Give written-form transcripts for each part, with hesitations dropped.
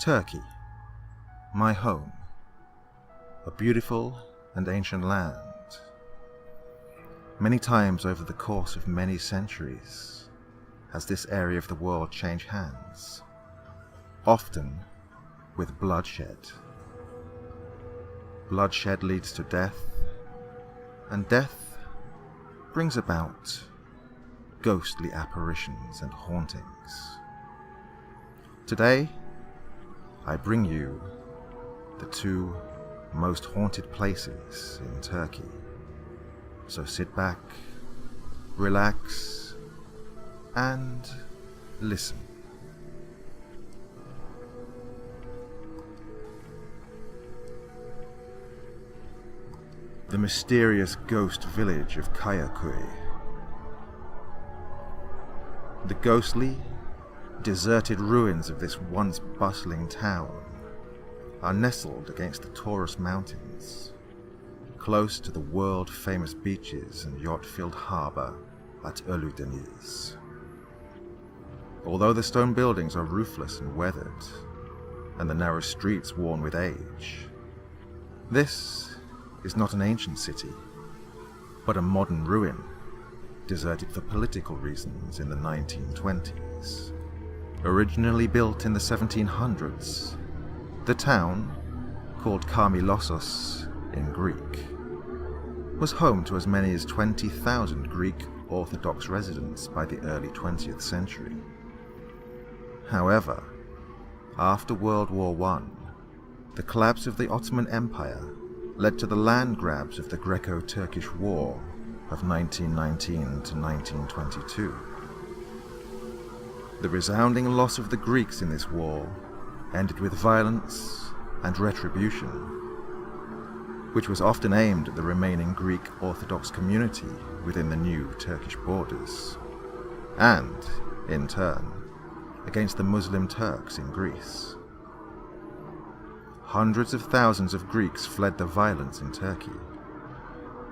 Turkey, my home, a beautiful and ancient land. Many times over the course of many centuries has this area of the world changed hands, often with bloodshed. Bloodshed leads to death, and death brings about ghostly apparitions and hauntings. Today, I bring you the two most haunted places in Turkey. So sit back, relax, and listen. The mysterious ghost village of Kayaköy. The ghostly, deserted ruins of this once bustling town are nestled against the Taurus Mountains, close to the world-famous beaches and yacht-filled harbour at Ölüdeniz. Although the stone buildings are roofless and weathered, and the narrow streets worn with age, this is not an ancient city, but a modern ruin, deserted for political reasons in the 1920s. Originally built in the 1700s, the town, called Karmilosos in Greek, was home to as many as 20,000 Greek Orthodox residents by the early 20th century. However, after World War I, the collapse of the Ottoman Empire led to the land grabs of the Greco-Turkish War of 1919 to 1922. The resounding loss of the Greeks in this war ended with violence and retribution, which was often aimed at the remaining Greek Orthodox community within the new Turkish borders, and, in turn, against the Muslim Turks in Greece. Hundreds of thousands of Greeks fled the violence in Turkey,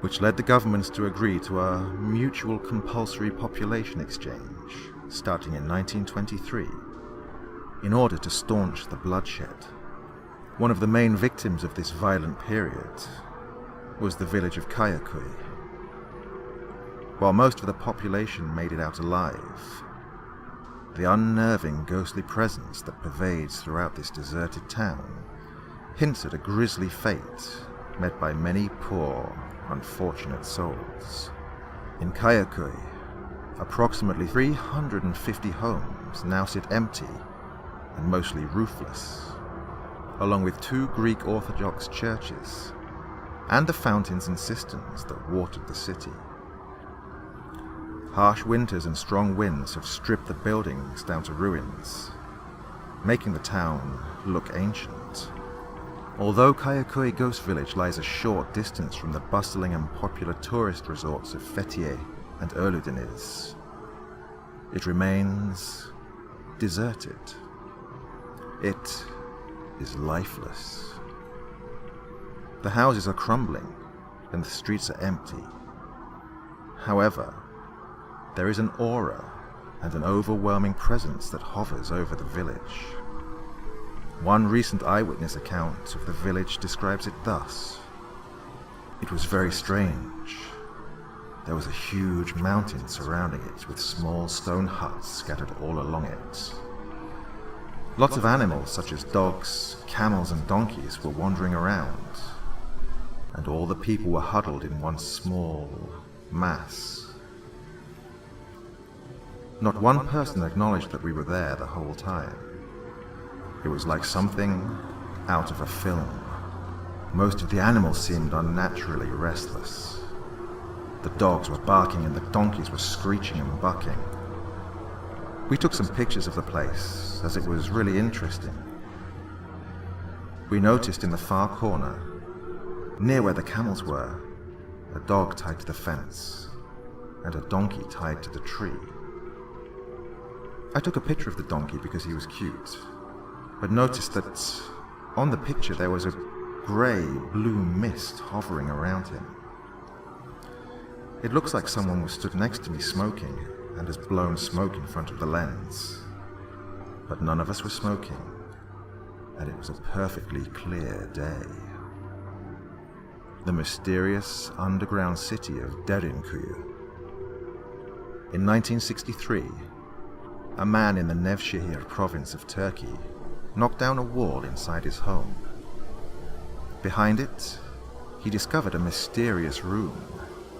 which led the governments to agree to a mutual compulsory population exchange starting in 1923 in order to staunch the bloodshed. One of the main victims of this violent period was the village of Kayaköy. While most of the population made it out alive, the unnerving ghostly presence that pervades throughout this deserted town hints at a grisly fate met by many poor, unfortunate souls. In Kayaköy, approximately 350 homes now sit empty and mostly roofless, along with 2 Greek Orthodox churches and the fountains and cisterns that watered the city. Harsh winters and strong winds have stripped the buildings down to ruins, making the town look ancient. Although Kayaköy Ghost Village lies a short distance from the bustling and popular tourist resorts of Fethiye and Ölüdeniz, it remains deserted. It is lifeless. The houses are crumbling and the streets are empty. However, there is an aura and an overwhelming presence that hovers over the village. One recent eyewitness account of the village describes it thus: "It was very strange. There was a huge mountain surrounding it with small stone huts scattered all along it. Lots of animals such as dogs, camels and donkeys were wandering around, and all the people were huddled in one small mass. Not one person acknowledged that we were there the whole time. It was like something out of a film. Most of the animals seemed unnaturally restless. The dogs were barking and the donkeys were screeching and bucking. We took some pictures of the place, as it was really interesting. We noticed in the far corner, near where the camels were, a dog tied to the fence, and a donkey tied to the tree. I took a picture of the donkey because he was cute, but noticed that on the picture there was a grey-blue mist hovering around him. It looks like someone was stood next to me smoking and has blown smoke in front of the lens, but none of us were smoking. that it was a perfectly clear day. The mysterious underground city of Derinkuyu. In 1963, a man in the Nevşehir province of Turkey knocked down a wall inside his home. Behind it, he discovered a mysterious room.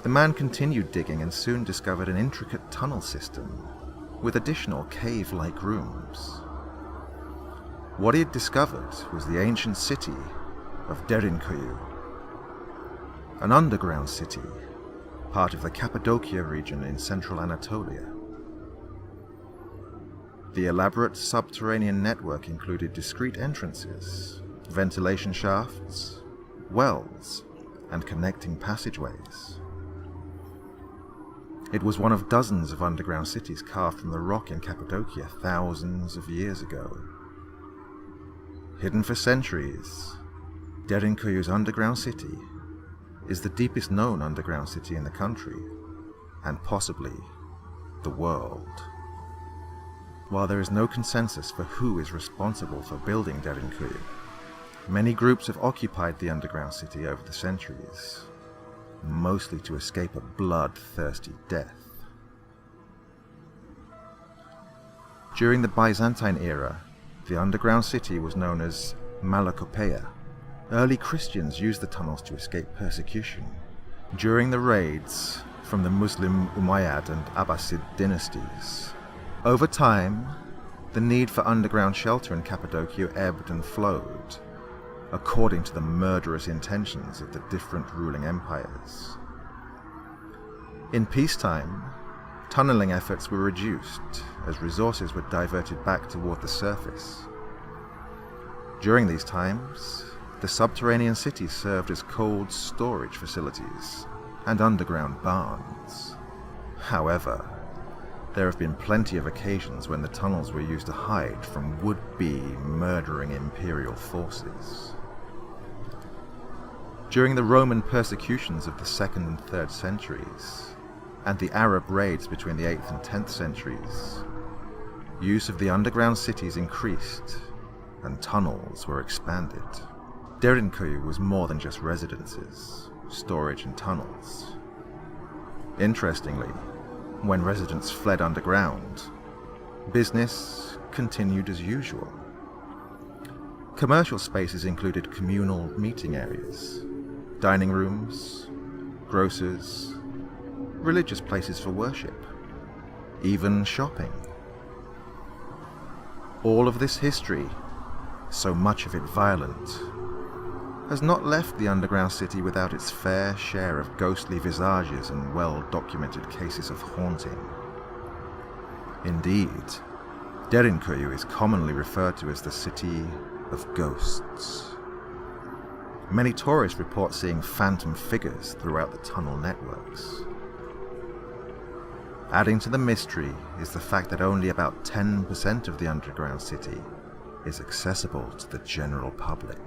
The man continued digging and soon discovered an intricate tunnel system with additional cave-like rooms. What he had discovered was the ancient city of Derinkuyu, an underground city, part of the Cappadocia region in central Anatolia. The elaborate subterranean network included discrete entrances, ventilation shafts, wells, and connecting passageways. It was one of dozens of underground cities carved from the rock in Cappadocia thousands of years ago. Hidden for centuries, Derinkuyu's underground city is the deepest known underground city in the country, and possibly the world. While there is no consensus for who is responsible for building Derinkuyu, many groups have occupied the underground city over the centuries, mostly to escape a bloodthirsty death. During the Byzantine era, the underground city was known as Malakopeia. Early Christians used the tunnels to escape persecution during the raids from the Muslim Umayyad and Abbasid dynasties. Over time, the need for underground shelter in Cappadocia ebbed and flowed, according to the murderous intentions of the different ruling empires. In peacetime, tunneling efforts were reduced as resources were diverted back toward the surface. During these times, the subterranean city served as cold storage facilities and underground barns. However, there have been plenty of occasions when the tunnels were used to hide from would-be murdering imperial forces. During the Roman persecutions of the 2nd and 3rd centuries, and the Arab raids between the 8th and 10th centuries, use of the underground cities increased, and tunnels were expanded. Derinkuyu was more than just residences, storage and tunnels. Interestingly, when residents fled underground, business continued as usual. Commercial spaces included communal meeting areas, dining rooms, grocers, religious places for worship, even shopping. All of this history, so much of it violent, has not left the underground city without its fair share of ghostly visages and well-documented cases of haunting. Indeed, Derinkuyu is commonly referred to as the City of Ghosts. Many tourists report seeing phantom figures throughout the tunnel networks. Adding to the mystery is the fact that only about 10% of the underground city is accessible to the general public.